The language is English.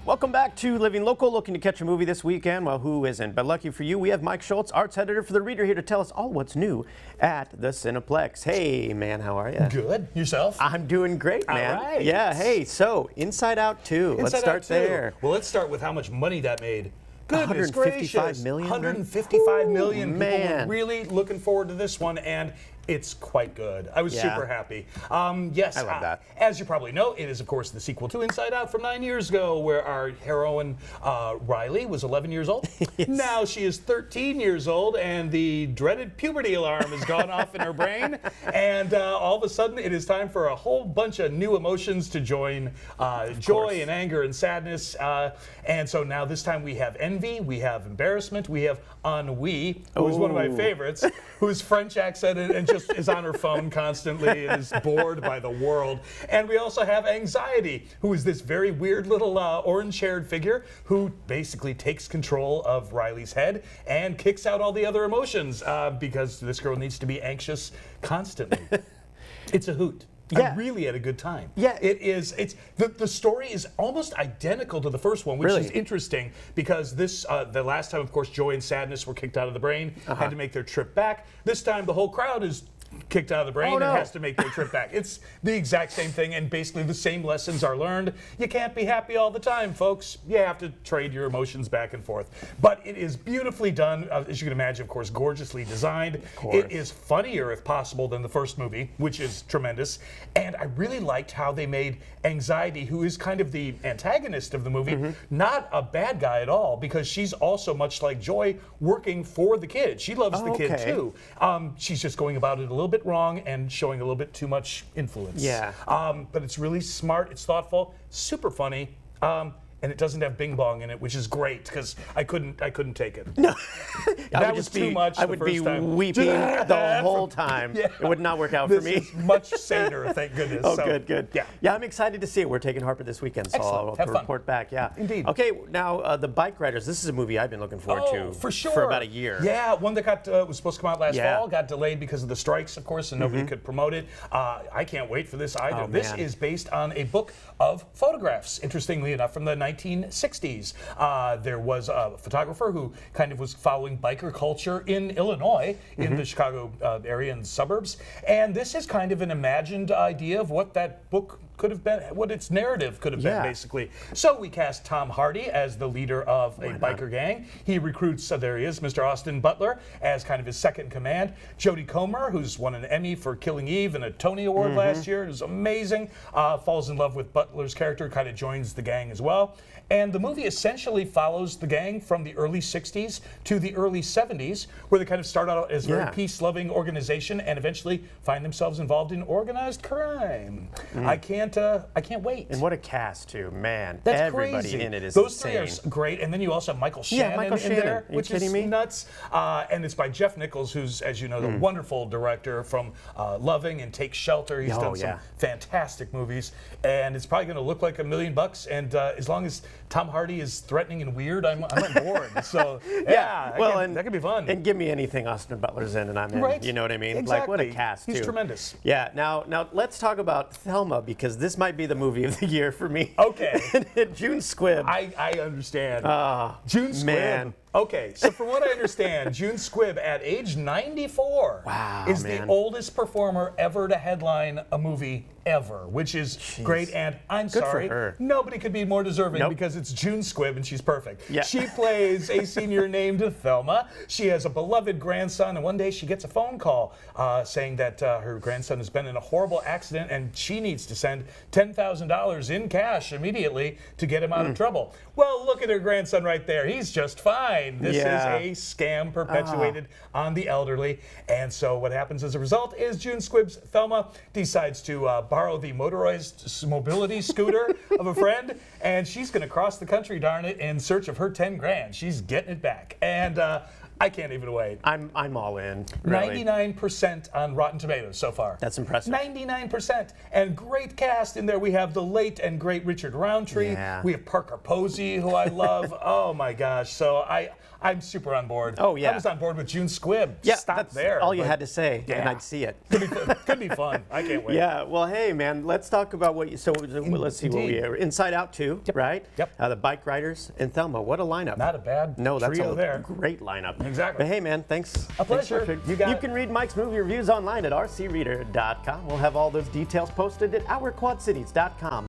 Welcome back to Living Local, looking to catch a movie this weekend. Well, who isn't? But lucky for you, we have Mike Schultz, arts editor for The Reader, here to tell us all what's new at the Cineplex. Hey, man, how are you? Good. Yourself? I'm doing great, man. All right. Yeah, hey, so Inside Out 2. Let's start there. Well, let's start with how much money that made. Goodness 155 gracious. million, 155 million. Man. People were really looking forward to this one, and it's quite good. I was super happy. Yes, I love that. As you probably know, it is, of course, the sequel to Inside Out from 9 years ago, where our heroine, Riley, was 11 years old. Yes. Now she is 13 years old, and the dreaded puberty alarm has gone off in her brain, and all of a sudden, it is time for a whole bunch of new emotions to join, joy and anger and sadness. And so now this time we have envy, we have embarrassment, we have ennui, who is one of my favorites, whose French accent and just is on her phone constantly and is bored by the world. And we also have anxiety, who is this very weird little orange-haired figure who basically takes control of Riley's head and kicks out all the other emotions because this girl needs to be anxious constantly. It's a hoot. Yeah. I really had a good time. Yeah. It is. It's the story is almost identical to the first one, which is interesting because this the last time, of course, joy and sadness were kicked out of the brain, had to make their trip back. This time, the whole crowd is kicked out of the brain and has to make their trip back. It's the exact same thing, and basically the same lessons are learned. You can't be happy all the time, folks. You have to trade your emotions back and forth. But it is beautifully done, as you can imagine, of course, gorgeously designed. It is funnier, if possible, than the first movie, which is tremendous. And I really liked how they made Anxiety, who is kind of the antagonist of the movie, not a bad guy at all, because she's also, much like Joy, working for the kid. She loves the kid, too. She's just going about it a little bit wrong and showing a little bit too much influence. Yeah. But it's really smart, it's thoughtful, super funny, and it doesn't have Bing Bong in it, which is great because I couldn't take it. No, that was too much. I would be weeping the whole time. It would not work out for me. This is much saner, thank goodness. Oh, so, good. Yeah, I'm excited to see it. We're taking Harper this weekend, so I'll have report back. Yeah, indeed. Okay, now the Bikeriders. This is a movie I've been looking forward to for sure for about a year. Yeah, one that was supposed to come out last fall, got delayed because of the strikes, of course, and nobody could promote it. I can't wait for this either. This is based on a book of photographs, interestingly enough, from the 1960s. There was a photographer who kind of was following biker culture in Illinois, in the Chicago area and suburbs. And this is kind of an imagined idea of what that book could have been, what its narrative could have been, basically. So we cast Tom Hardy as the leader of a biker gang. He recruits, there he is, Mr. Austin Butler, as kind of his second in command. Jodie Comer, who's won an Emmy for Killing Eve and a Tony Award last year. It was amazing. Falls in love with Butler's character, kind of joins the gang as well. And the movie essentially follows the gang from the early 60s to the early 70s, where they kind of start out as a very peace-loving organization and eventually find themselves involved in organized crime. I can't wait. And what a cast, too, man. That's Everybody crazy. in it is Those insane. three are great, and then you also have Michael Shannon in there, which is nuts. And it's by Jeff Nichols, who's, as you know, the wonderful director from Loving and Take Shelter. He's done some fantastic movies, and it's probably going to look like $1 million. And as long as Tom Hardy is threatening and weird, I'm on board. So that could be fun. And give me anything Austin Butler's in, and I'm in. Right. You know what I mean? Exactly. Like, what a cast, too. He's tremendous. Yeah. Now let's talk about Thelma, because this might be the movie of the year for me. Okay. June Squibb. I understand. June Squibb. Man. Okay, so from what I understand, June Squibb, at age 94, is the oldest performer ever to headline a movie ever, which is great. And I'm sorry, nobody could be more deserving because it's June Squibb and she's perfect. Yeah. She plays a senior named Thelma. She has a beloved grandson, and one day she gets a phone call saying that her grandson has been in a horrible accident and she needs to send $10,000 in cash immediately to get him out of trouble. Well, look at her grandson right there. He's just fine. This is a scam perpetuated on the elderly. And so what happens as a result is June Squibb's Thelma decides to borrow the motorized mobility scooter of a friend, and she's going to cross the country, darn it, in search of her 10 grand. She's getting it back. And I can't even wait. I'm all in. Really. 99% on Rotten Tomatoes so far. That's impressive. 99%. And great cast in there. We have the late and great Richard Roundtree. Yeah. We have Parker Posey, who I love. Oh my gosh. So I'm super on board. Oh, yeah. I was on board with June Squibb. Yeah, Stop that's there. all you had to say, and Yeah. I'd see it. Could be fun. I can't wait. Yeah, well, hey, man, let's talk about what you, so let's see what we are. Inside Out 2, right? Yep. The Bikeriders and Thelma, what a lineup. Not a bad No, that's trio a there. great lineup. Exactly. But hey, man, thanks. A pleasure. Thanks, You got you it. can read Mike's movie reviews online at rcreader.com. We'll have all those details posted at ourquadcities.com.